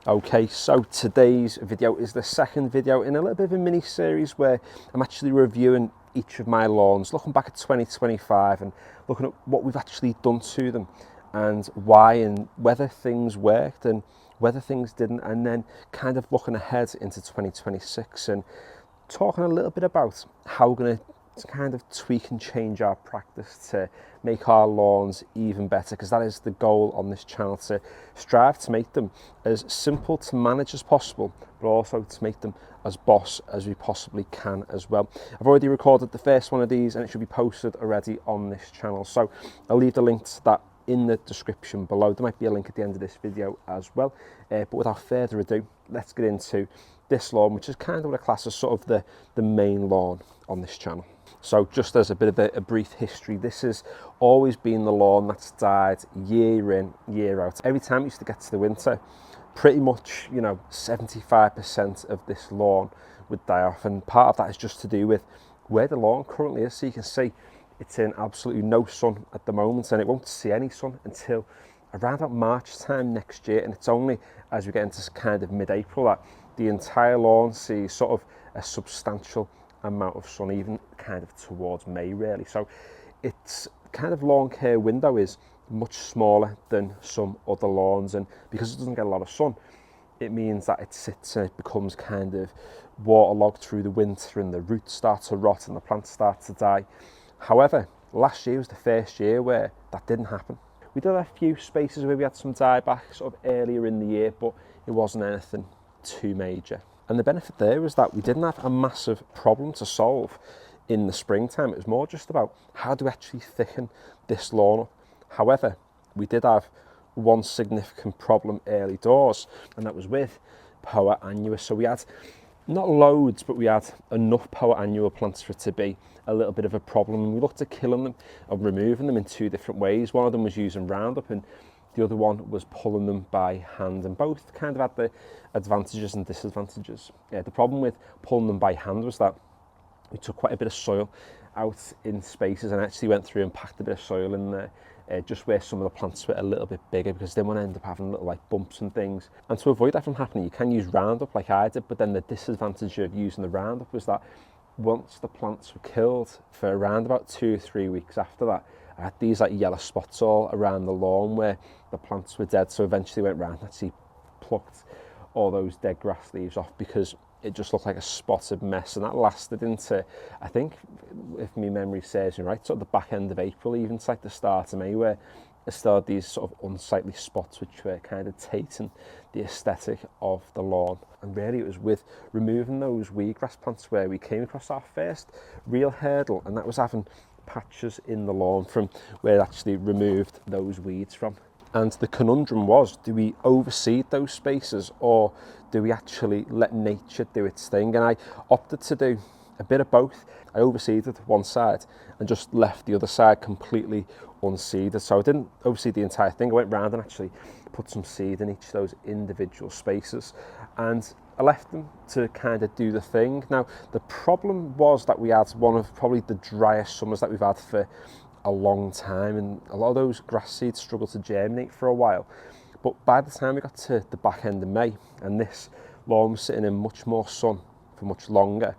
Okay, so today's video is the second video in a little bit of a mini series where I'm actually reviewing each of my lawns, looking back at 2025 and looking at what we've actually done to them and why and whether things worked and whether things didn't, and then kind of looking ahead into 2026 and talking a little bit about how we're going to kind of tweak and change our practice to make our lawns even better, because that is the goal on this channel, to strive to make them as simple to manage as possible, but also to make them as boss as we possibly can as well. I've already recorded the first one of these and it should be posted already on this channel, so I'll leave the link to that in the description below. There might be a link at the end of this video as well, but without further ado, let's get into this lawn, which is kind of what I class as sort of the main lawn on this channel. So just as a bit of a brief history, this has always been the lawn that's died year in, year out. Every time it used to get to the winter, pretty much, 75% of this lawn would die off. And part of that is just to do with where the lawn currently is. So you can see it's in absolutely no sun at the moment, and it won't see any sun until around about March time next year. And it's only as we get into kind of mid-April that the entire lawn sees sort of a substantial amount of sun, even kind of towards May really. So its kind of lawn care window is much smaller than some other lawns, and because it doesn't get a lot of sun, it means that it sits and it becomes kind of waterlogged through the winter, and the roots start to rot and the plants start to die. However, last year was the first year where that didn't happen. We did have a few spaces where we had some dieback sort of earlier in the year, but it wasn't anything too major. And the benefit there was that we didn't have a massive problem to solve in the springtime. It was more just about how do we actually thicken this lawn up. However, we did have one significant problem early doors, and that was with Poa annua. So we had not loads, but we had enough Poa annua plants for it to be a little bit of a problem. And we looked at killing them and removing them in two different ways. One of them was using Roundup, and the other one was pulling them by hand, and both kind of had the advantages and disadvantages. The problem with pulling them by hand was that we took quite a bit of soil out in spaces and actually went through and packed a bit of soil in there, just where some of the plants were a little bit bigger, because they want to end up having little like bumps and things. And to avoid that from happening, you can use Roundup like I did, but then the disadvantage of using the Roundup was that once the plants were killed, for around about 2 or 3 weeks after that, I had these like yellow spots all around the lawn where the plants were dead. So eventually went round and actually plucked all those dead grass leaves off, because it just looked like a spotted mess. And that lasted into, I think, if my memory serves me right, sort of the back end of April, even to like the start of May, where it started these sort of unsightly spots which were kind of tainting the aesthetic of the lawn. And really it was with removing those weedgrass plants where we came across our first real hurdle, and that was having patches in the lawn from where it actually removed those weeds from. And the conundrum was, do we overseed those spaces, or do we actually let nature do its thing? And I opted to do a bit of both. I overseeded one side and just left the other side completely unseeded. So I didn't overseed the entire thing. I went round and actually put some seed in each of those individual spaces, and I left them to kind of do the thing. Now, the problem was that we had one of probably the driest summers that we've had for a long time, and a lot of those grass seeds struggled to germinate for a while. But by the time we got to the back end of May, and this lawn was sitting in much more sun for much longer,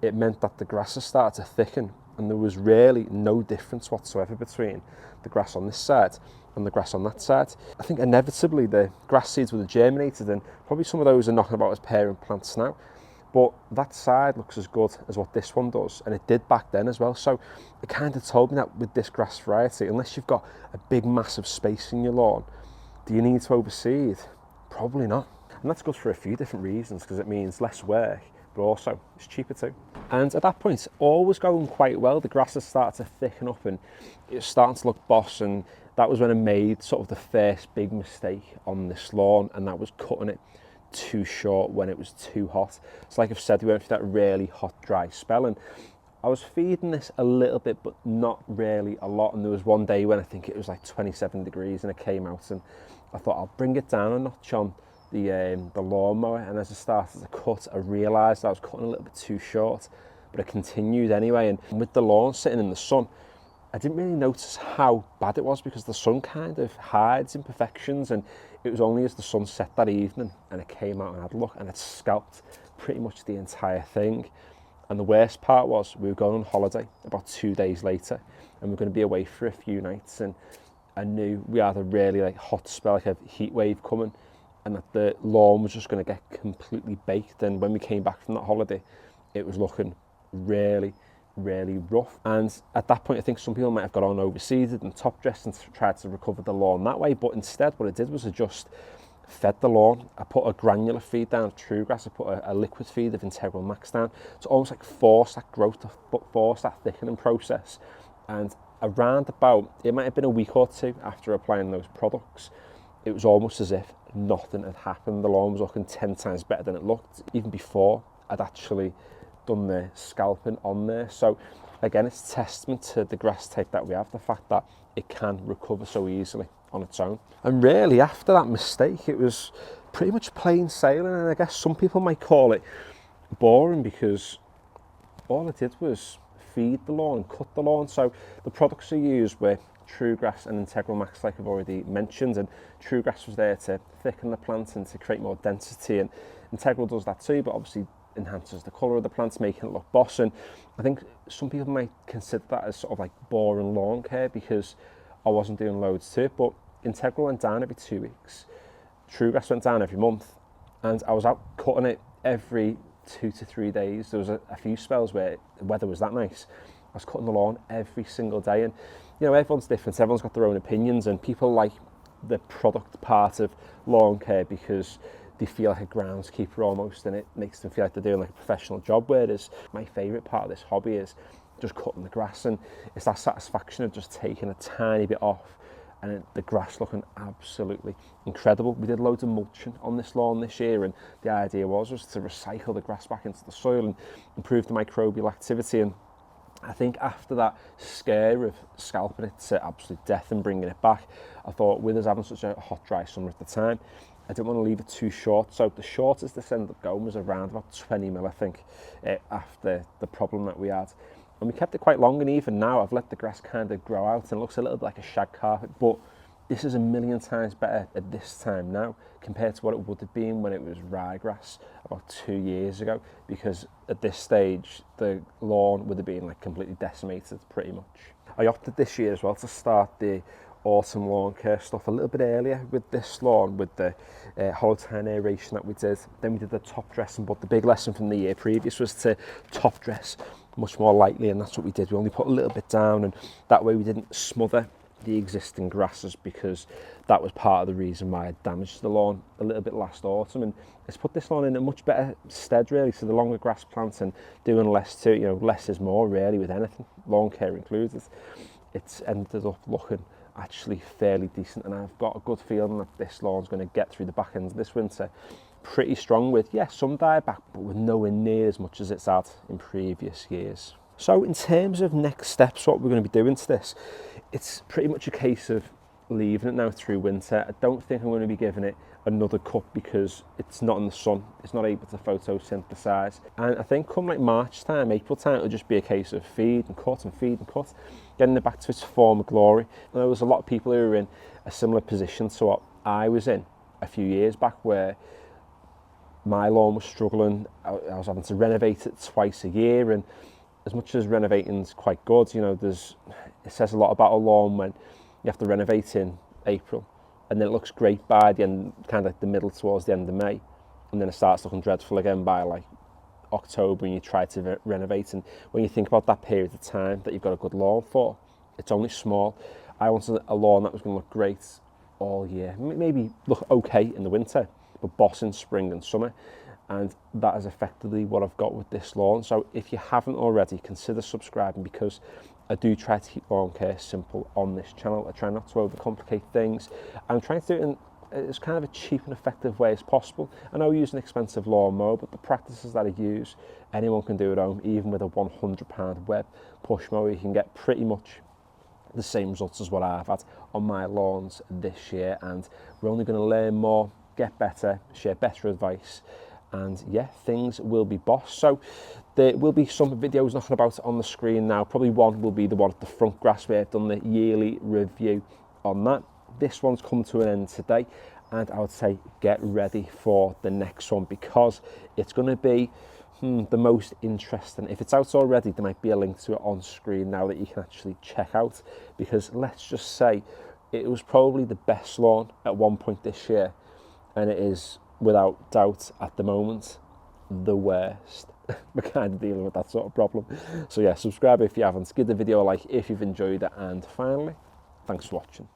it meant that the grasses started to thicken, and there was really no difference whatsoever between the grass on this side and the grass on that side. I think inevitably the grass seeds would have germinated, and probably some of those are knocking about as parent plants now, but that side looks as good as what this one does, and it did back then as well. So it kind of told me that with this grass variety, unless you've got a big massive space in your lawn, do you need to overseed? Probably not. And that's good for a few different reasons, because it means less work, but also it's cheaper too. And at that point, all was going quite well. The grasses started to thicken up and it was starting to look boss, and that was when I made sort of the first big mistake on this lawn, and that was cutting it too short when it was too hot. So like I've said, we went through that really hot, dry spell, and I was feeding this a little bit, but not really a lot. And there was one day when I think it was like 27 degrees and it came out, and I thought I'll bring it down a notch on the lawnmower. And as I started to cut, I realised I was cutting a little bit too short, but I continued anyway. And with the lawn sitting in the sun, I didn't really notice how bad it was because the sun kind of hides imperfections, and it was only as the sun set that evening and it came out and I had a look and it scalped pretty much the entire thing. And the worst part was we were going on holiday about 2 days later and we were going to be away for a few nights, and I knew we had a really like hot spell, like a heat wave coming, and that the lawn was just going to get completely baked. And when we came back from that holiday, it was looking really rough. And at that point, I think some people might have got on overseeded and top dressed and tried to recover the lawn that way, but instead what I did was I just fed the lawn. I put a granular feed down of true grass, I put a liquid feed of Integral Max down to almost like force that growth, to force that thickening process. And around about, it might have been a week or two after applying those products, it was almost as if nothing had happened. The lawn was looking 10 times better than it looked even before I'd actually done the scalping on there. So again, it's a testament to the grass type that we have, the fact that it can recover so easily on its own. And really after that mistake, it was pretty much plain sailing, and I guess some people might call it boring because all I did was feed the lawn, cut the lawn. So the products I used were True Grass and Integral Max, like I've already mentioned, and True Grass was there to thicken the plant and to create more density, and Integral does that too, but obviously enhances the colour of the plants, making it look boss. And I think some people might consider that as sort of like boring lawn care because I wasn't doing loads to it, but Integral went down every 2 weeks, True Grass went down every month, and I was out cutting it every 2 to 3 days. There was a few spells where the weather was that nice, I was cutting the lawn every single day. And you know, everyone's different, everyone's got their own opinions, and people like the product part of lawn care because they feel like a groundskeeper almost, and it makes them feel like they're doing like a professional job, whereas my favourite part of this hobby is just cutting the grass, and it's that satisfaction of just taking a tiny bit off and the grass looking absolutely incredible. We did loads of mulching on this lawn this year, and the idea was to recycle the grass back into the soil and improve the microbial activity. And I think after that scare of scalping it to absolute death and bringing it back, I thought with us having such a hot, dry summer at the time, I didn't want to leave it too short. So the shortest this ended up going was around about 20 mil, I think, after the problem that we had. And we kept it quite long, and even now I've let the grass kind of grow out and it looks a little bit like a shag carpet, but this is a million times better at this time now compared to what it would have been when it was ryegrass about 2 years ago, because at this stage the lawn would have been like completely decimated pretty much. I opted this year as well to start the autumn lawn care stuff a little bit earlier with this lawn, with the hollow tine aeration that we did. Then we did the top dressing, but the big lesson from the year previous was to top dress much more lightly, and that's what we did. We only put a little bit down, and that way we didn't smother the existing grasses, because that was part of the reason why I damaged the lawn a little bit last autumn. And it's put this lawn in a much better stead really, so the longer grass plants and doing less to it, you know, less is more really with anything, lawn care included. It's ended up looking actually fairly decent, and I've got a good feeling that this lawn's going to get through the back end of this winter pretty strong with, yeah, some dieback, but with nowhere near as much as it's had in previous years. So in terms of next steps, what we're going to be doing to this, it's pretty much a case of leaving it now through winter. I don't think I'm going to be giving it another cut because it's not in the sun, it's not able to photosynthesize. And I think come like March time, April time, it'll just be a case of feed and cut and feed and cut, getting it back to its former glory. And there was a lot of people who were in a similar position to what I was in a few years back, where my lawn was struggling. I was having to renovate it twice a year, and as much as renovating's quite good, you know, it says a lot about a lawn when you have to renovate in April, and then it looks great by the end, kind of like the middle towards the end of May, and then it starts looking dreadful again by like October when you try to renovate. And when you think about that period of time that you've got a good lawn for, it's only small. I wanted a lawn that was going to look great all year, maybe look okay in the winter, but boss in spring and summer. And that is effectively what I've got with this lawn. So if you haven't already, consider subscribing, because I do try to keep lawn care simple on this channel. I try not to overcomplicate things. I'm trying to do it in as kind of a cheap and effective way as possible. I know I use an expensive lawnmower, but the practices that I use, anyone can do at home. Even with a £100 web push mower, you can get pretty much the same results as what I've had on my lawns this year. And we're only going to learn more, get better, share better advice, and yeah, things will be boss. So there will be some videos knocking about on the screen now. Probably one will be the one at the front grass where I've done the yearly review on that. This one's come to an end today, and I would say get ready for the next one, because it's going to be the most interesting. If it's out already, there might be a link to it on screen now that you can actually check out, because let's just say it was probably the best lawn at one point this year, and it is without doubt at the moment the worst. We're kind of dealing with that sort of problem. So yeah, subscribe if you haven't, give the video a like if you've enjoyed it, and finally, thanks for watching.